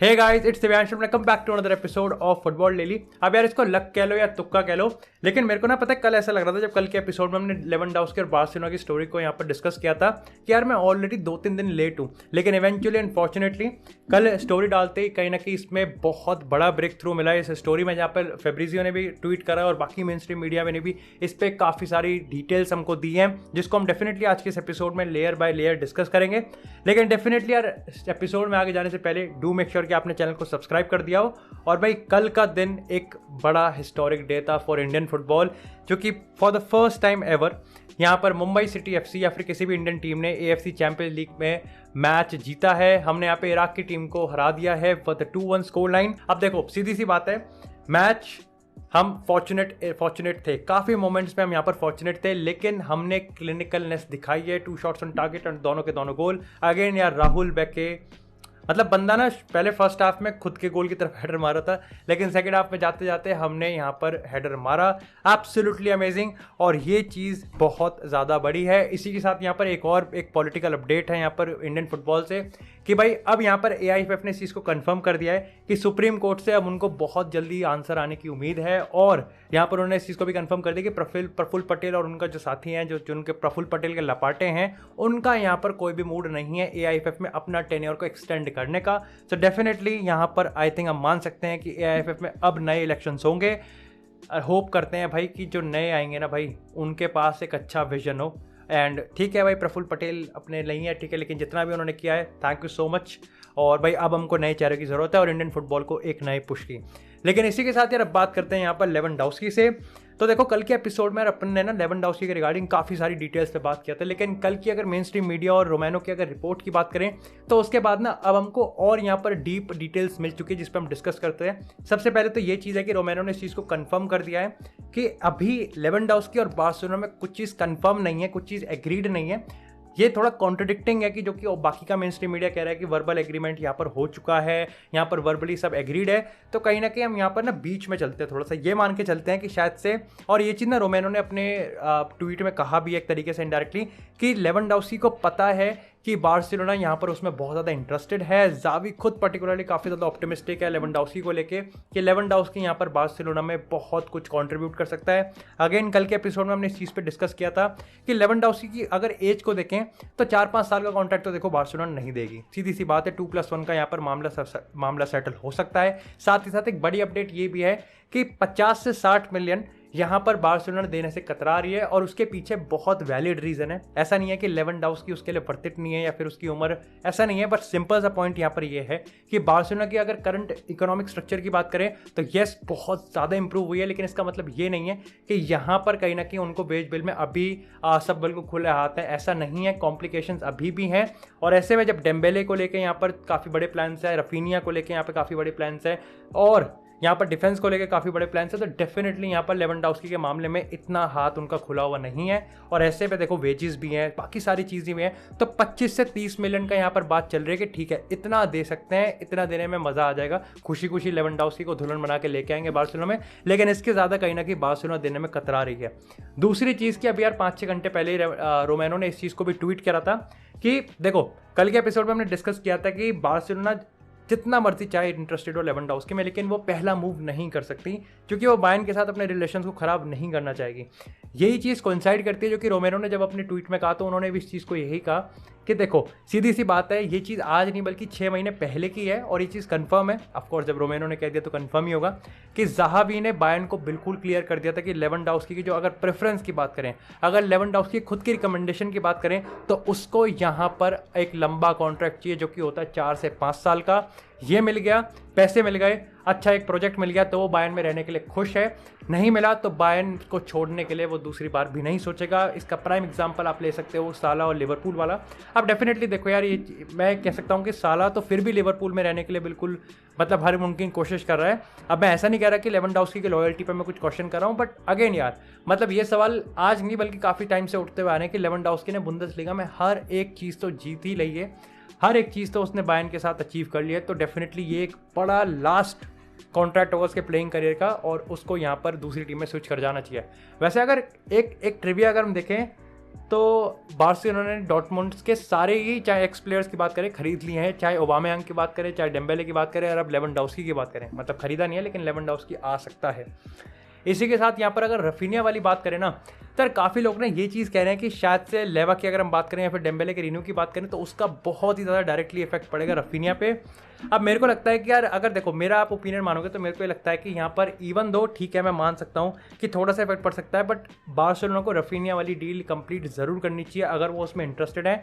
Hey guys, it's Divyansh, welcome back to another episode of football daily. अब यार इसको luck कह लो या तुक्का कह लो, लेकिन मेरे को ना पता है कल ऐसा लग रहा था जब कल के एपिसोड में हमने लेवेंडोव्स्की और बार्सिलोना की स्टोरी को यहाँ पर डिस्कस किया था कि यार मैं ऑलरेडी 2-3 दिन लेट हूँ, लेकिन इवेंचुअली अनफॉर्चुनेटली कल स्टोरी डालते ही कहीं ना कहीं इसमें बहुत बड़ा ब्रेक थ्रू मिला है इस स्टोरी में, जहाँ पर फेब्रिजियो ने भी ट्वीट करा और बाकी मेन स्ट्रीम मीडिया में भी इस पर काफ़ी सारी डिटेल्स हमको दी हैं, जिसको हम डेफिनेटली आज के इस एपिसोड में लेयर बाय लेयर डिस्कस करेंगे। लेकिन डेफिनेटली यार एपिसोड में आगे जाने से पहले डू मेक श्योर कि आपने चैनल को सब्सक्राइब कर दिया हो। और भाई कल का दिन एक बड़ा हिस्टोरिक डे था फॉर इंडियन फुटबॉल, जो कि for the first time ever यहाँ पर मुंबई सिटी एफसी या फिर किसी भी इंडियन टीम ने एएफसी चैंपियंस लीग में मैच जीता है। हमने यहाँ पे इराक की टीम को हरा दिया है फॉर द 2-1 स्कोर लाइन। अब देखो सीधी सी बात है, मैच हम फॉर्चुनेट थे, काफ़ी मोमेंट्स में हम यहाँ पर फॉर्चुनेट थे, लेकिन हमने क्लिनिकलनेस दिखाई है। 2 शॉट्स ऑन टारगेट और दोनों के दोनों गोल। अगेन यार राहुल बेके, मतलब बंदा ना पहले फर्स्ट हाफ में खुद के गोल की तरफ हेडर मारा था, लेकिन सेकंड हाफ में जाते जाते हमने यहाँ पर हेडर मारा। एब्सोल्युटली अमेजिंग, और ये चीज़ बहुत ज़्यादा बड़ी है। इसी के साथ यहाँ पर एक पॉलिटिकल अपडेट है यहाँ पर इंडियन फुटबॉल से कि भाई अब यहाँ पर एआईएफएफ ने इस चीज़ को कंफर्म कर दिया है कि सुप्रीम कोर्ट से अब उनको बहुत जल्दी आंसर आने की उम्मीद है। और यहाँ पर उन्होंने इस चीज़ को भी कंफर्म कर दिया कि प्रफुल्ल पटेल और उनका जो साथी हैं, जो उनके प्रफुल्ल पटेल के लपाटे हैं, उनका यहाँ पर कोई भी मूड नहीं है एआईएफएफ में अपना टेन्योर को एक्सटेंड करने का। सो डेफिनेटली यहाँ पर आई थिंक हम मान सकते हैं कि एआईएफएफ में अब नए इलेक्शंस होंगे। होप करते हैं भाई कि जो नए आएंगे ना भाई, उनके पास एक अच्छा विजन हो। एंड ठीक है भाई, प्रफुल्ल पटेल अपने नहीं है, ठीक है, लेकिन जितना भी उन्होंने किया है थैंक यू सो मच। और भाई अब हमको नए चेहरे की ज़रूरत है और इंडियन फुटबॉल को एक नए पुश की। लेकिन इसी के साथ यार अब बात करते हैं यहाँ पर लेवेंडोव्स्की से। तो देखो कल के एपिसोड में अपन ने ना लेवेंडोव्स्की के रिगार्डिंग काफ़ी सारी डिटेल्स पे बात किया था, लेकिन कल की अगर मेन स्ट्रीम मीडिया और रोमानो की अगर रिपोर्ट की बात करें तो उसके बाद ना अब हमको और यहाँ पर डीप डिटेल्स मिल चुकी है जिस पर हम डिस्कस करते हैं। सबसे पहले तो ये चीज़ है कि रोमानो ने इस चीज़ को कंफर्म कर दिया है कि अभी लेवेंडोव्स्की और बार्सिलोना में कुछ चीज़ कंफर्म नहीं है, कुछ चीज़ एग्रीड नहीं है। ये थोड़ा कॉन्ट्रडिक्टिंग है कि जो कि बाकी का मेन स्ट्रीम मीडिया कह रहा है कि वर्बल एग्रीमेंट यहाँ पर हो चुका है, यहाँ पर वर्बली सब एग्रीड है। तो कहीं ना कहीं हम यहाँ पर ना बीच में चलते हैं, थोड़ा सा ये मान के चलते हैं कि शायद से, और ये चीज़ ना रोमेनो ने अपने ट्वीट में कहा भी एक तरीके से इनडायरेक्टली कि लेवेंडोव्स्की को पता है कि बार्सिलोना यहाँ पर उसमें बहुत ज़्यादा इंटरेस्टेड है। जावी खुद पर्टिकुलरली काफ़ी ज़्यादा ऑप्टिमिस्टिक है लेवेंडोव्स्की को लेके कि लेवेंडोव्स्की यहाँ पर बार्सिलोना में बहुत कुछ कंट्रीब्यूट कर सकता है। अगेन कल के एपिसोड में हमने इस चीज़ पे डिस्कस किया था कि लेवेंडोव्स्की की अगर एज को देखें तो 4-5 साल का कॉन्ट्रैक्ट तो देखो बार्सिलोना नहीं देगी, सीधी सी बात है। 2+1 का यहाँ पर मामला सेटल हो सकता है। साथ ही साथ एक बड़ी अपडेट ये भी है कि 50 से 60 मिलियन यहाँ पर बार्सिलोना देने से कतरा रही है, और उसके पीछे बहुत वैलिड रीज़न है। ऐसा नहीं है कि लेवेंडोव्स्की उसके लिए वर्थ इट नहीं है या फिर उसकी उम्र, ऐसा नहीं है। बट सिंपल सा पॉइंट यहाँ पर ये है कि बार्सिलोना की अगर करंट इकोनॉमिक स्ट्रक्चर की बात करें तो येस बहुत ज़्यादा इंप्रूव हुई है, लेकिन इसका मतलब ये नहीं है कि यहाँ पर कहीं ना कहीं उनको वेज बिल में अभी सब बिल्कुल खुले हाथ हैं, ऐसा नहीं है। कॉम्प्लिकेशंस अभी भी हैं, और ऐसे में जब डेम्बेले को लेकर यहाँ पर काफ़ी बड़े प्लान्स है, रफीनिया को लेकर यहाँ पर काफ़ी बड़े प्लान्स है, और यहाँ पर डिफेंस को लेकर काफ़ी बड़े प्लान्स है, तो डेफिनेटली यहाँ पर लेवेंडोव्स्की के मामले में इतना हाथ उनका खुला हुआ नहीं है। और ऐसे पे देखो वेजेस भी हैं, बाकी सारी चीज़ें भी हैं, तो 25 से 30 मिलियन का यहाँ पर बात चल रही है कि ठीक है इतना दे सकते हैं, इतना देने में मज़ा आ जाएगा, खुशी खुशी लेवेंडोव्स्की को दुल्हन बना के लेके आएंगे बार्सिलोना में। लेकिन इसके ज़्यादा कहीं ना कहीं बार्सिलोना देने में कतरा रही है। दूसरी चीज़ की अभी यार 5-6 घंटे पहले ही रोमेनो ने इस चीज़ को भी ट्वीट करा था कि देखो कल के एपिसोड में हमने डिस्कस किया था कि बार्सिलोना जितना मर्जी चाहे इंटरेस्टेड हो लेवेंडोव्स्की में, लेकिन वो पहला मूव नहीं कर सकती क्योंकि वो बायर्न के साथ अपने रिलेशंस को ख़राब नहीं करना चाहेगी। यही चीज़ कोइंसाइड करती है जो कि रोमेरो ने जब अपने ट्वीट में कहा तो उन्होंने भी इस चीज़ को यही कहा कि देखो सीधी सी बात है, ये चीज़ आज नहीं बल्कि 6 महीने पहले की है, और ये चीज़ कंफर्म है। ऑफकोर्स जब रोमेनो ने कह दिया तो कंफर्म ही होगा कि ज़हावी ने बायर्न को बिल्कुल क्लियर कर दिया था कि लेवेंडोव्स्की की जो अगर प्रेफरेंस की बात करें, अगर लेवेंडोव्स्की खुद की रिकमेंडेशन की बात करें तो उसको यहाँ पर एक लंबा कॉन्ट्रैक्ट चाहिए जो कि होता है 4 से 5 साल का। ये मिल गया, पैसे मिल गए, अच्छा एक प्रोजेक्ट मिल गया, तो वो बायर्न में रहने के लिए खुश है। नहीं मिला तो बायर्न को छोड़ने के लिए वो दूसरी बार भी नहीं सोचेगा। इसका प्राइम एग्जांपल आप ले सकते हो साला और लिवरपूल वाला। अब डेफिनेटली देखो यार, ये मैं कह सकता हूँ कि साला तो फिर भी लिवरपूल में रहने के लिए बिल्कुल मतलब हर मुमकिन कोशिश कर रहा है। अब मैं ऐसा नहीं कह रहा कि लेवेंडोव्स्की की लॉयल्टी पर मैं कुछ क्वेश्चन कर रहा हूँ, बट अगेन यार मतलब ये सवाल आज नहीं बल्कि काफ़ी टाइम से उठते हुए आ रहे हैं कि लेवेंडोव्स्की ने बुंदेसलीगा में हर एक चीज़ तो जीत ही ली है, हर एक चीज़ तो उसने बायर्न के साथ अचीव कर लिया है। तो डेफिनेटली ये एक बड़ा लास्ट कॉन्ट्रैक्ट होगा उसके प्लेइंग करियर का, और उसको यहाँ पर दूसरी टीम में स्विच कर जाना चाहिए। वैसे अगर एक ट्रिविया अगर हम देखें तो बार्सिलोना ने डॉर्टमुंड के सारे ही, चाहे एक्स प्लेयर्स की बात करें, खरीद लिए हैं, चाहे ओबामेयांग की बात करें, चाहे डेम्बेले की बात करें, और अब लेवेंडोव्स्की की बात करें। मतलब खरीदा नहीं है लेकिन लेवेंडोव्स्की आ सकता है। इसी के साथ यहाँ पर अगर रफीनिया वाली बात करें ना, तो काफ़ी लोग ने ये चीज़ कह रहे हैं कि शायद से लेवा की अगर हम बात करें या फिर डेम्बेले के रिन्यू की बात करें तो उसका बहुत ही ज़्यादा डायरेक्टली इफेक्ट पड़ेगा रफीनिया पे। अब मेरे को लगता है कि यार अगर देखो मेरा आप ओपिनियन मानोगे तो मेरे को ये लगता है कि यहाँ पर इवन दो ठीक है, मैं मान सकता हूँ कि थोड़ा सा इफेक्ट पड़ सकता है, बट बार्सिलोना को रफीनिया वाली डील कंप्लीट ज़रूर करनी चाहिए अगर वो उसमें इंटरेस्टेड है,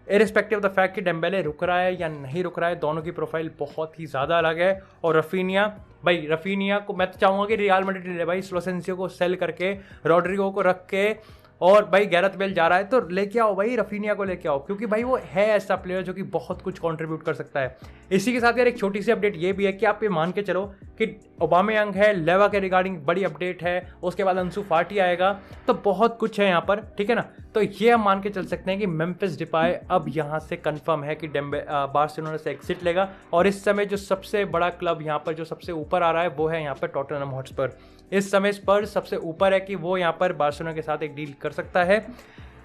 इरिस्पेक्टिव ऑफ द फैक्ट कि डेम्बेले रुक रहा है या नहीं रुक रहा है। दोनों की प्रोफाइल बहुत ही ज़्यादा अलग है। और रफीनिया को मैं तो चाहूँगा कि रियल मैड्रिड ले भाई, स्लोसेंसियो को सेल करके, रॉड्रिगो को रख के, और भाई गैरेथ बेल जा रहा है तो लेके आओ भाई, रफीनिया को लेके आओ, क्योंकि भाई वो है ऐसा प्लेयर जो कि बहुत कुछ कंट्रीब्यूट कर सकता है। इसी के साथ यार एक छोटी सी अपडेट ये भी है कि आप ये मान के चलो कि ओबामेयांग है, लेवा के रिगार्डिंग बड़ी अपडेट है, उसके बाद अंसु फाटी आएगा, तो बहुत कुछ है यहाँ पर, ठीक है ना। तो ये हम मान के चल सकते हैं कि मेम्फिस डिपाय अब यहाँ से कंफर्म है कि बार्सिलोना से एग्जिट लेगा। और इस समय जो सबसे बड़ा क्लब यहाँ पर जो सबसे ऊपर आ रहा है वो है यहाँ पर टॉटनहम हॉटस्पर। इस समय स्पर्स सबसे ऊपर है कि वो यहाँ पर बार्सिलोना के साथ एक डील कर सकता है।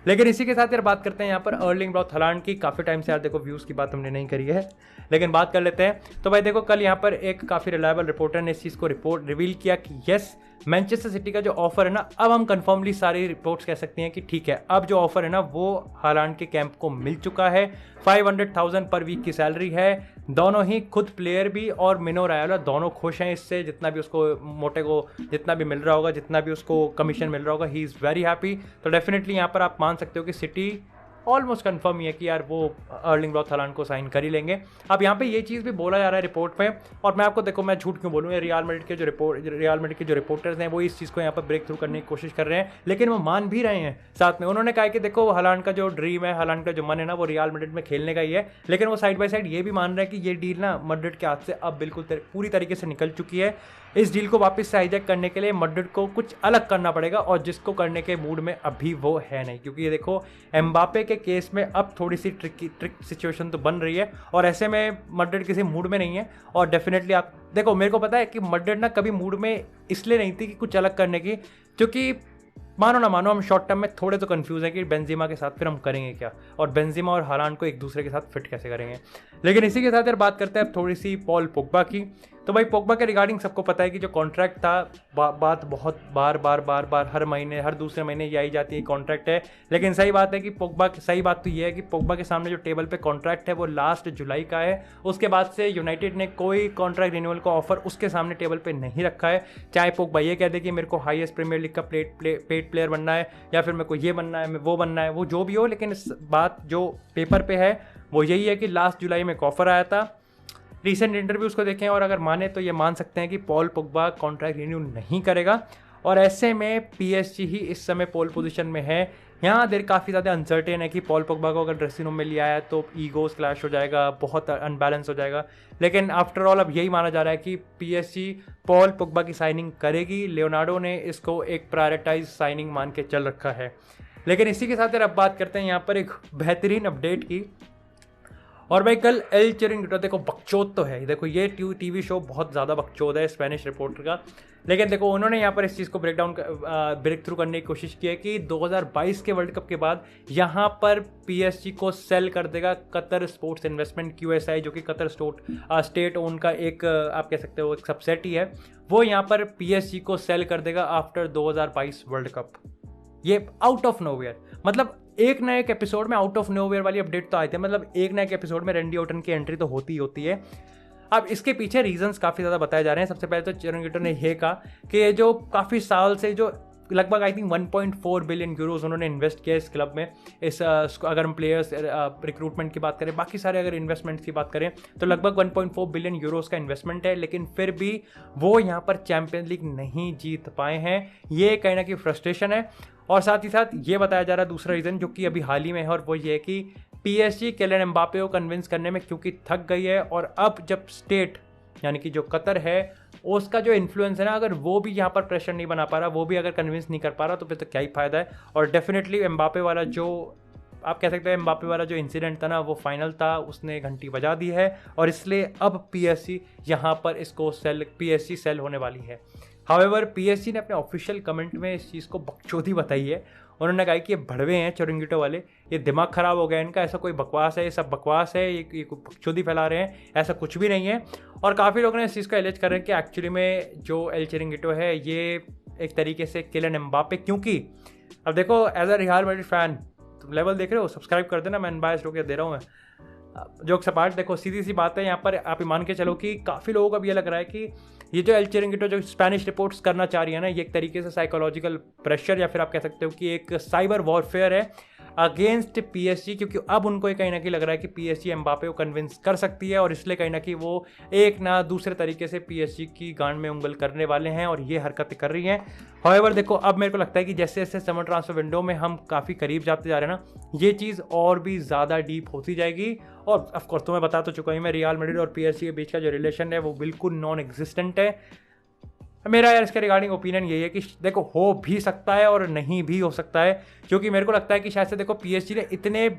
लेकिन इसी के साथ यार बात करते हैं यहाँ पर अर्लिंग ब्राउट हालैंड की। काफ़ी टाइम से यार देखो व्यूज़ की बात हमने नहीं करी है, लेकिन बात कर लेते हैं। तो भाई देखो कल यहाँ पर एक काफ़ी रिलायबल रिपोर्टर ने इस चीज़ को रिवील किया कि यस, मैनचेस्टर सिटी का जो ऑफर है ना, अब हम कंफर्मली सारी रिपोर्ट्स कह सकती हैं कि ठीक है, अब जो ऑफर है ना वो हालैंड के कैंप को मिल चुका है। 500,000 पर वीक की सैलरी है। दोनों ही खुद प्लेयर भी और मिनो रायोला दोनों खुश हैं इससे, जितना भी उसको मोटे को जितना भी मिल रहा होगा, जितना भी उसको कमीशन मिल रहा होगा, ही इज़ वेरी हैप्पी। तो डेफिनेटली यहाँ पर आप मान सकते हो कि सिटी ऑलमोस्ट कंफर्म ही है कि यार वो अर्लिंग ब्राउट हालैंड को साइन कर ही लेंगे। अब यहाँ पे ये चीज़ भी बोला जा रहा है रिपोर्ट में, और मैं आपको देखो मैं झूठ क्यों बोलूँ, रियल मैड्रिड के जो रिपोर्टर्स हैं वो इस चीज़ को यहाँ पर ब्रेक थ्रू करने की कोशिश कर रहे हैं, लेकिन वो मान भी रहे हैं साथ में। उन्होंने कहा कि देखो हालैंड का जो ड्रीम है, हालैंड का जो मन है ना, वो रियल मैड्रिड में खेलने का ही है, लेकिन वो साइड बाय साइड ये भी मान रहे हैं कि ये डील ना मैड्रिड के हाथ से अब बिल्कुल पूरी तरीके से निकल चुकी है। इस डील को वापस से हाईजैक करने के लिए मैड्रिड को कुछ अलग करना पड़ेगा, और जिसको करने के मूड में अभी वो है नहीं, क्योंकि ये देखो एम्बापे के केस में अब थोड़ी सी ट्रिक सिचुएशन तो बन रही है, और ऐसे में मैड्रिड किसी मूड में नहीं है। और डेफिनेटली आप देखो, मेरे को पता है कि मैड्रिड ना कभी मूड में इसलिए नहीं थी कि कुछ अलग करने की, क्योंकि मानो ना मानो हम शॉर्ट टर्म में थोड़े तो कंफ्यूज हैं कि बेंजेमा के साथ फिर हम करेंगे क्या, और बेंजेमा और हालांड को एक दूसरे के साथ फिट कैसे करेंगे। लेकिन इसी के साथ यार बात करते हैं अब थोड़ी सी पॉल पोग्बा की। तो भाई पोग्बा के रिगार्डिंग सबको पता है कि जो कॉन्ट्रैक्ट था, बात बहुत बार हर महीने हर दूसरे महीने ये आई जाती है कॉन्ट्रैक्ट है। लेकिन सही बात है कि सही बात तो ये है कि पोग्बा के सामने जो टेबल पे कॉन्ट्रैक्ट है वो लास्ट जुलाई का है। उसके बाद से यूनाइटेड ने कोई कॉन्ट्रैक्ट रिन्यूअल का ऑफर उसके सामने टेबल पे नहीं रखा है। चाहे पोग्बा ये कह दे कि मेरे को हाईएस्ट प्रीमियर लीग का पेड प्लेयर बनना है, या फिर मेरे को ये बनना है, वो बनना है, वो जो भी हो, लेकिन इस बात जो पेपर पे है वो यही है कि लास्ट जुलाई में एक ऑफर आया था। रीसेंट इंटरव्यूज़ को देखें और अगर माने तो ये मान सकते हैं कि पॉल पोग्बा कॉन्ट्रैक्ट रिन्यू नहीं करेगा, और ऐसे में पीएसजी ही इस समय पोल पोजीशन में है। यहाँ देर काफ़ी ज़्यादा अनसर्टेन है कि पॉल पोग्बा को अगर ड्रेसिंग रूम में लिया है तो ईगोस क्लैश हो जाएगा, बहुत अनबैलेंस हो जाएगा। लेकिन आफ्टर ऑल अब यही माना जा रहा है कि पीएसजी पॉल पोग्बा की साइनिंग करेगी। लियोनार्डो ने इसको एक प्रायोरिटाइज साइनिंग मान के चल रखा है। लेकिन इसी के साथ यार अब बात करते हैं यहाँ पर एक बेहतरीन अपडेट की। और भाई कल एल चिरिंगटो, देखो बकचोद तो है, देखो ये टीवी शो बहुत ज़्यादा बकचोद है स्पेनिश रिपोर्टर का, लेकिन देखो उन्होंने यहाँ पर इस चीज़ को ब्रेक थ्रू करने की कोशिश की है कि 2022 के वर्ल्ड कप के बाद यहाँ पर पीएसजी को सेल कर देगा कतर स्पोर्ट्स इन्वेस्टमेंट QSI, जो कि कतर स्टेट ओन का एक आप कह सकते हो एक सबसेट ही है। वो यहाँ पर पीएसजी को सेल कर देगा आफ्टर 2022 वर्ल्ड कप। ये आउट ऑफ नोवेयर, मतलब एक ना एक एपिसोड में आउट ऑफ नोवेयर वाली अपडेट तो आए थे, मतलब एक ना एक एपिसोड में रैंडी ऑर्टन की एंट्री तो होती ही होती है। अब इसके पीछे रीजंस काफ़ी ज़्यादा बताए जा रहे हैं। सबसे पहले तो चिरिंगटो ने यह कहा कि ये जो काफ़ी साल से जो लगभग आई थिंक 1.4 बिलियन यूरोज उन्होंने इन्वेस्ट किया इस क्लब में, इस अगर हम प्लेयर्स रिक्रूटमेंट की बात करें, बाकी सारे अगर इन्वेस्टमेंट की बात करें तो लगभग 1.4 बिलियन यूरोज का इन्वेस्टमेंट है, लेकिन फिर भी वो यहाँ पर चैंपियंस लीग नहीं जीत पाए हैं। ये कहीं ना कहीं फ्रस्ट्रेशन है। और साथ ही साथ ये बताया जा रहा है दूसरा रीज़न जो कि अभी हाल ही में है, और वो ये है कि पीएसजी किलियन एम्बापे को कन्विंस करने में क्योंकि थक गई है, और अब जब स्टेट यानी कि जो कतर है उसका जो इन्फ्लुएंस है ना, अगर वो भी यहाँ पर प्रेशर नहीं बना पा रहा, वो भी अगर कन्विंस नहीं कर पा रहा, तो फिर तो क्या ही फायदा है। और डेफिनेटली एम्बापे वाला जो आप कह सकते हैं एम्बापे वाला जो इंसिडेंट था ना, वो फाइनल था, उसने घंटी बजा दी है, और इसलिए अब पीएसजी यहाँ पर इसको पीएसजी सेल होने वाली है। हाउएवर पीएसजी ने अपने ऑफिशियल कमेंट में इस चीज़ को बकचोदी बताई है। उन्होंने कहा कि ये भड़वे हैं चिरिंगिटो वाले, ये दिमाग ख़राब हो गया इनका, ऐसा कोई बकवास है, ये सब बकवास है, ये बकचोदी फैला रहे हैं, ऐसा कुछ भी नहीं है। और काफ़ी लोग ने इस चीज़ को एलिज कर रहे हैं कि एक्चुअली में जो एल चिरिंगिटो है ये एक तरीके से किलियन एम्बापे, क्योंकि अब देखो as a Real Madrid fan तुम लेवल देख रहे हो, सब्सक्राइब कर देना, मैं अनबायस्ड होकर दे रहा हूँ मैं। जोक सपाट, देखो सीधी सी बात है, यहाँ पर आप मान के चलो कि काफ़ी लोगों को अब ये लग रहा है कि ये जो एल चिरिंगिटो जो स्पेनिश रिपोर्ट्स करना चाह रही है ना, ये एक तरीके से साइकोलॉजिकल प्रेशर या फिर आप कह सकते हो कि एक साइबर वॉरफेयर है अगेंस्ट पीएसजी, क्योंकि अब उनको ये कहीं ना कहीं लग रहा है कि पीएसजी एम्बापे को कन्विंस कर सकती है और इसलिए कहीं ना कहीं वो एक ना दूसरे तरीके से पीएसजी की गांड में उंगल करने वाले हैं और ये हरकतें कर रही हैं। हाउएवर देखो अब मेरे को लगता है कि जैसे जैसे समर ट्रांसफर विंडो में हम काफ़ी करीब जाते जा रहे हैं ना, ये चीज़ और भी ज़्यादा डीप होती जाएगी। और ऑफकोर्स तुम्हें बता तो चुका हूँ मैं, रियल मैड्रिड और पीएसजी के बीच का जो रिलेशन है वो बिल्कुल नॉन एग्जिस्टेंट है। मेरा यार इसके रिगार्डिंग ओपिनियन यही है कि देखो हो भी सकता है और नहीं भी हो सकता है, क्योंकि मेरे को लगता है कि शायद से देखो पीएसजी ने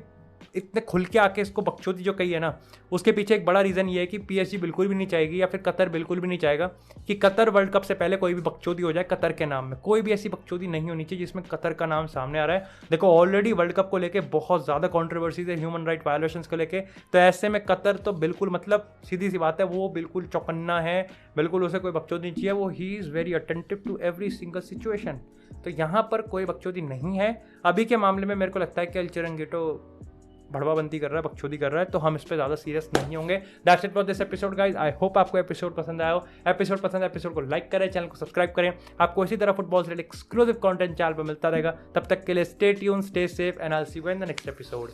इतने खुल के आके इसको बकचोदी जो कही है ना, उसके पीछे एक बड़ा रीज़न ये है कि पीएसजी बिल्कुल भी नहीं चाहेगी या फिर कतर बिल्कुल भी नहीं चाहेगा कि कतर वर्ल्ड कप से पहले कोई भी बकचोदी हो जाए कतर के नाम में। कोई भी ऐसी बकचोदी नहीं होनी चाहिए जिसमें कतर का नाम सामने आ रहा है। देखो ऑलरेडी वर्ल्ड कप को लेके बहुत ज़्यादा कॉन्ट्रोवर्सीज है ह्यूमन राइट वायलेशंस को लेके, तो ऐसे में कतर तो बिल्कुल मतलब सीधी सी बात है वो बिल्कुल चौकन्ना है, बिल्कुल उसे कोई बकचोदी नहीं चाहिए। वो he is very attentive to every single situation, तो यहाँ पर कोई बकचोदी नहीं है। अभी के मामले में मेरे को लगता है कि एल चिरिंगिटो भड़वाबंदी कर रहा है, बकचोदी कर रहा है, तो हम इस पर ज़्यादा सीरियस नहीं होंगे। That's it for this episode guys, I hope आपको एपिसोड पसंद आया हो। एपिसोड पसंद है एपिसोड को लाइक करें, चैनल को सब्सक्राइब करें, आपको इसी तरह फुटबॉल से रिलेटेड एक्सक्लूसिव कंटेंट चैनल पर मिलता रहेगा। तब तक के लिए stay tuned, stay safe and I will see you in the next episode.